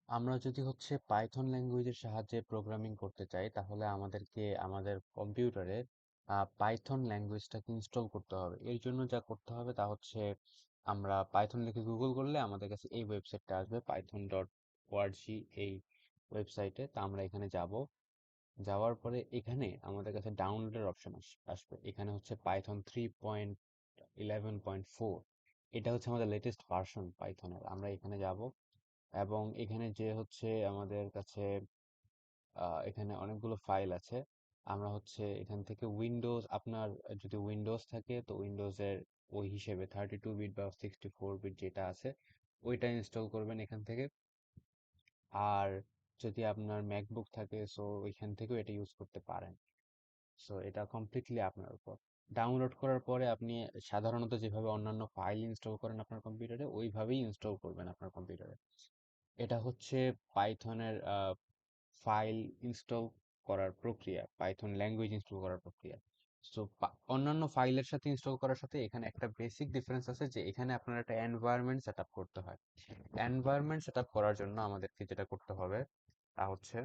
আমরা যদি হচ্ছে পাইথন ল্যাঙ্গুয়েজের সাহায্যে প্রোগ্রামিং করতে চাই তাহলে আমাদেরকে আমাদের কম্পিউটারে পাইথন ল্যাঙ্গুয়েজটাকে ইনস্টল করতে হবে। এর জন্য যা করতে হবে তা হচ্ছে আমরা পাইথন লিখে গুগল করলে আমাদের কাছে এই ওয়েবসাইটটা আসবে python.org। এই ওয়েবসাইটে তা আমরা এখানে যাব। যাওয়ার পরে এখানে আমাদের কাছে ডাউনলোডের অপশন আসবে। এখানে হচ্ছে Python 3.11.4, এটা হচ্ছে আমাদের লেটেস্ট ভার্সন পাইথনের। আমরা এখানে যাব এবং এখানে যে হচ্ছে আমাদের কাছে এখানে অনেকগুলো ফাইল আছে। আমরা হচ্ছে এখান থেকে উইন্ডোজ, আপনার যদি উইন্ডোজ থাকে তো উইন্ডোজের ওই হিসেবে 32 বিট বা 64 বিট যেটা আছে ওইটা ইনস্টল করবেন এখান থেকে। আর যদি আপনার ম্যাকবুক থাকে সো ওইখান থেকেও এটা ইউজ করতে পারেন। সো এটা কমপ্লিটলি আপনার উপর। ডাউনলোড করার পরে আপনি সাধারণত যেভাবে অন্যান্য ফাইল ইনস্টল করেন আপনার কম্পিউটারে ওইভাবেই ইনস্টল করবেন আপনার কম্পিউটারে। এটা হচ্ছে পাইথনের ফাইল ইনস্টল করার প্রক্রিয়া, পাইথন ল্যাঙ্গুয়েজ ইনস্টল করার প্রক্রিয়া। সো অন্যান্য ফাইলের সাথে ইনস্টল করার সাথে এখানে একটা বেসিক ডিফারেন্স আছে যে এখানে আপনার একটা এনভায়রনমেন্ট সেট আপ করতে হয়। এনভায়রনমেন্ট সেট আপ করার জন্য আমাদেরকে যেটা করতে হবে তা হচ্ছে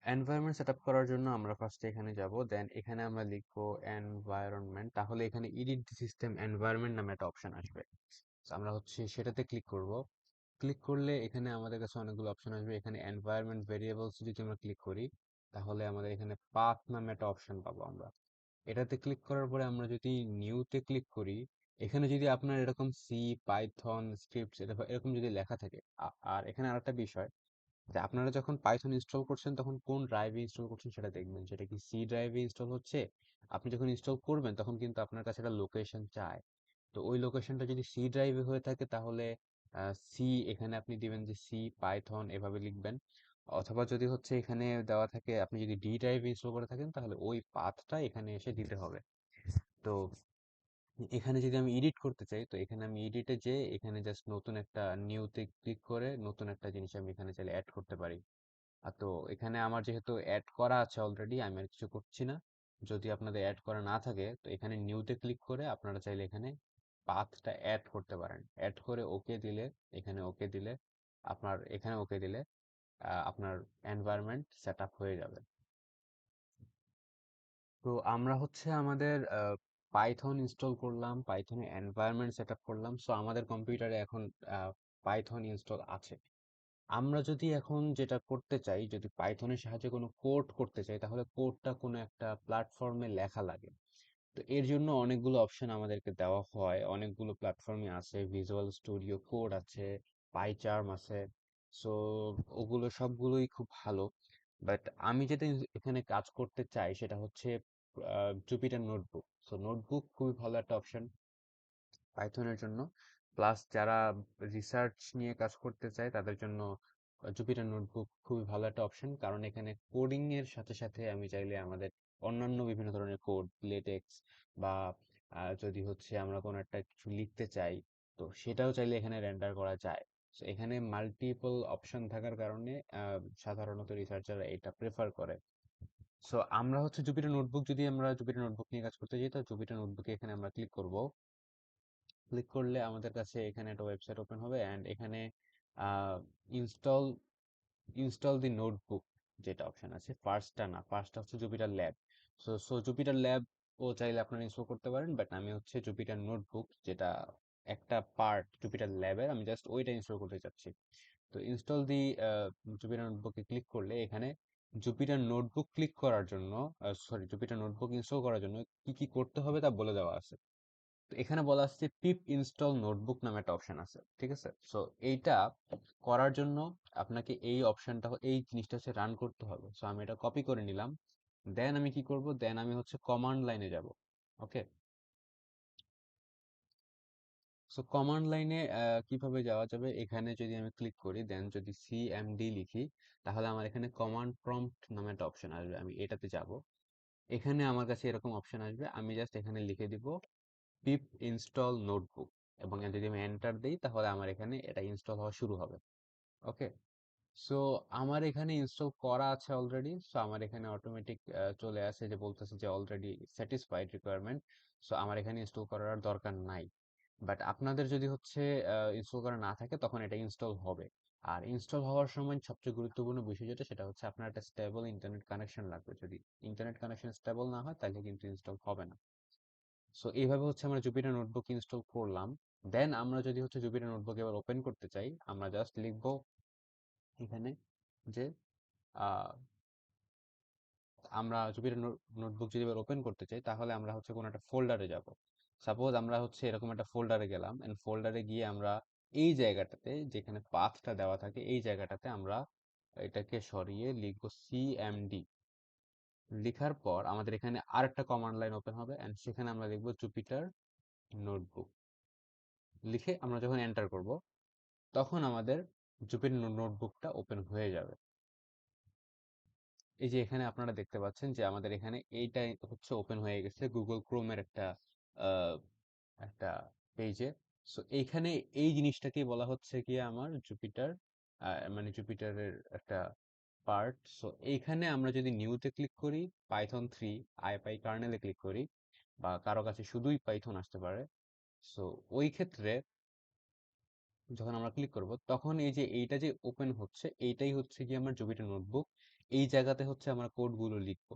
এনভায়রনমেন্ট সেট আপ করার জন্য আমরা ফার্স্টে এখানে যাব, দেন এখানে আমরা লিখবো এনভায়রনমেন্ট। তাহলে এখানে এডিট দি সিস্টেম এনভায়রনমেন্ট নামে একটা অপশন আসবে। So আমরা হচ্ছে সেটাতে ক্লিক করব। ক্লিক করলে এখানে আমাদের কাছে অনেকগুলো অপশন আসবে। এখানে এনভায়রনমেন্ট ভেরিয়েবলস যদি আমরা ক্লিক করি তাহলে আমাদের এখানে পাথ নামে একটা অপশন পাবো আমরা। এটাতে ক্লিক করার পরে আমরা যদি নিউতে ক্লিক করি, এখানে যদি আপনার এরকম সি, পাইথন স্ক্রিপ্টস এরকম যদি লেখা থাকে, আর এখানে আরেকটা বিষয় যে আপনারা যখন পাইথন ইনস্টল করছেন তখন কোন ড্রাইভে ইনস্টল করছেন সেটা দেখবেন, সেটা কি সি ড্রাইভে ইনস্টল হচ্ছে। আপনি যখন ইনস্টল করবেন তখন কিন্তু আপনার কাছে একটা লোকেশন চায়। তো ওই লোকেশনটা যদি সি ড্রাইভে হয়ে থাকে তাহলে সি এখানে আপনি দিবেন যে সি পাইথন এভাবে লিখবেন। অথবা যদি হচ্ছে এখানে দেওয়া থাকে আপনি যদি ডি ড্রাইভে ইনস্টল করে থাকেন তাহলে ওই পাথটা এখানে এসে দিতে হবে। তো এখানে যদি আমি এডিট করতে চাই তো এখানে আমি এডিটে যে এখানে জাস্ট নতুন একটা নিউতে ক্লিক করে নতুন একটা জিনিস আমি এখানে চাইলে অ্যাড করতে পারি। তো এখানে আমার যেহেতু অ্যাড করা আছে অলরেডি, আমি আর কিছু করছি না। যদি আপনাদের অ্যাড করা না থাকে তো এখানে নিউতে ক্লিক করে আপনারা চাইলে এখানে পাথটা অ্যাড করতে পারেন। অ্যাড করে ওকে দিলে, এখানে ওকে দিলে, আপনার এখানে ওকে দিলে আপনার এনভায়রনমেন্ট সেট আপ হয়ে যাবে। তো আমরা হচ্ছে আমাদের পাইথন ইনস্টল করলাম, পাইথনে এনভায়রনমেন্ট সেট আপ করলাম। সো আমাদের কম্পিউটারে এখন পাইথন ইনস্টল আছে। আমরা যদি এখন যেটা করতে চাই, যদি পাইথনের সাহায্যে কোনো কোড করতে চাই তাহলে কোডটা কোনো একটা প্ল্যাটফর্মে লেখা লাগে। তো এর জন্য অনেকগুলো অপশন আমাদেরকে দেওয়া হয়, অনেকগুলো প্ল্যাটফর্মই আছে, ভিজুয়াল স্টুডিও কোড আছে, পাইচার্ম আছে। সো ওগুলো সবগুলোই খুব ভালো। বাট আমি যেটা এখানে কাজ করতে চাই সেটা হচ্ছে জুপিটার নোটবুক। সো নোটবুক খুবই ভালো একটা অপশন পাইথনের জন্য। প্লাস যারা রিসার্চ নিয়ে কাজ করতে চায় তাদের জন্য জুপিটার নোটবুক খুবই ভালো একটা অপশন, কারণ এখানে কোডিং এর সাথে সাথে আমি চাইলে আমাদের অন্যান্য বিভিন্ন ধরনের কোড, লেটেক্স বা যদি হচ্ছে আমরা কোনো একটা কিছু লিখতে চাই তো সেটাও চাইলে এখানে রেন্ডার করা যায়। So এখানে মাল্টিপল অপশন থাকার কারণে সাধারণত রিসার্চাররা এটা প্রেফার করে। সো আমরা হচ্ছে জুপিটার নোটবুক, যদি আমরা জুপিটার নোটবুক নিয়ে কাজ করতে চাই তো জুপিটার নোটবুকে এখানে আমরা ক্লিক করব। ক্লিক করলে আমাদের কাছে এখানে একটা ওয়েবসাইট ওপেন হবে অ্যান্ড এখানে ইনস্টল ইনস্টল দি নোটবুক যেটা অপশন আছে, ফার্স্টটা না, ফার্স্টটা হচ্ছে Jupyter lab. So Jupyter lab ও চাইলে আপনারা ইনস্টল করতে পারেন, বাট আমি হচ্ছে জুপিটার নোটবুক যেটা একটা পার্ট জুপিটার ল্যাবের, আমি জাস্ট ওইটা ইনস্টল করতে চাচ্ছি। তো ইনস্টল দি জুপিটার নোটবুকে ক্লিক করলে এখানে জুপিটার নোটবুক ক্লিক করার জন্য, সরি, জুপিটার নোটবুক ইনস্টল করার জন্য কি কি করতে হবে তা বলে দেওয়া আছে। তো এখানে বলা আছে পিপ ইনস্টল নোটবুক নামে একটা অপশন আছে, ঠিক আছে। সো এইটা করার জন্য আপনাকে এই অপশনটা, এই জিনিসটা হচ্ছে রান করতে হবে। সো আমি এটা কপি করে নিলাম। দেন আমি কি করব, দেন আমি হচ্ছে কমান্ড লাইনে যাব। ওকে। সো কমান্ড লাইনে কিভাবে যাওয়া যাবে, এখানে যদি আমি ক্লিক করি দেন যদি সিএমডি লিখি তাহলে আমার এখানে কমান্ড প্রম্পট নামে একটা অপশন আসবে, আমি এটাতে যাব। এখানে আমার কাছে এরকম অপশন আসবে, আমি জাস্ট এখানে লিখে দিব পিপ ইনস্টল নোটবুক এবং যদি আমি এন্টার দিই তাহলে আমার এখানে এটা ইনস্টল হওয়া শুরু হবে। ওকে। সো আমার এখানে ইনস্টল করা আছে অলরেডি। সো আমার এখানে অটোমেটিক চলে আসে যে বলতেছে যে অলরেডি স্যাটিসফাইড রিকোয়ারমেন্ট। সো আমার এখানে ইনস্টল করার আর দরকার নাই। বাট আপনাদের যদি হচ্ছে ইনস্টল করা না থাকে তখন এটা ইনস্টল হবে। আর ইনস্টল হওয়ার সময় সবচেয়ে গুরুত্বপূর্ণ বিষয় যেটা সেটা হচ্ছে আপনার একটা স্টেবল ইন্টারনেট কানেকশন লাগবে। যদি ইন্টারনেট কানেকশন স্টেবল না হয় তাহলে কিন্তু ইনস্টল হবে না। সো এইভাবে হচ্ছে আমরা জুপিটার নোটবুক ইনস্টল করলাম। দেন আমরা যদি হচ্ছে জুপিটার নোটবুক এবার ওপেন করতে চাই, আমরা জাস্ট লিখবো এখানে যে আহ, আমরা জুপিটার নোটবুক যদি এবার ওপেন করতে চাই তাহলে আমরা হচ্ছে কোনো একটা ফোল্ডারে যাব। সাপোজ আমরা হচ্ছে এরকম একটা ফোল্ডারে গেলাম, এন্ড ফোল্ডারে গিয়ে আমরা এই জায়গাটাতে যেখানে পাথটা দেওয়া থাকে এই জায়গাটাতে আমরা এটাকে সরিয়ে লিখবো সিএমডি। লিখার পর আমাদের এখানে আরেকটা কমান্ড লাইন ওপেন হবে, এন্ড সেখানে আমরা লিখবো জুপিটার নোটবুক। লিখে আমরা যখন এন্টার করব তখন আমাদের জুপিটার নোটবুকটা ওপেন হয়ে যাবে। এই যে এখানে আপনারা দেখতে পাচ্ছেন যে আমাদের এখানে এইটা হচ্ছে ওপেন হয়ে গেছে গুগল ক্রোমের আহ, একটা পেজে। সো এইখানে এই জিনিসটাকে বলা হচ্ছে কি আমার জুপিটার, মানে জুপিটারের একটা পার্ট। সো এইখানে আমরা যদি নিউতে ক্লিক করি, পাইথন 3 আইপাই কার্নেলে ক্লিক করি, বা কারো কাছে শুধুই পাইথন আসতে পারে, সো ওই ক্ষেত্রে যখন আমরা ক্লিক করব তখন এই যে এইটা যে ওপেন হচ্ছে এইটাই হচ্ছে কি আমার জুপিটার নোটবুক। এই জায়গাতে হচ্ছে আমরা কোডগুলো লিখবো।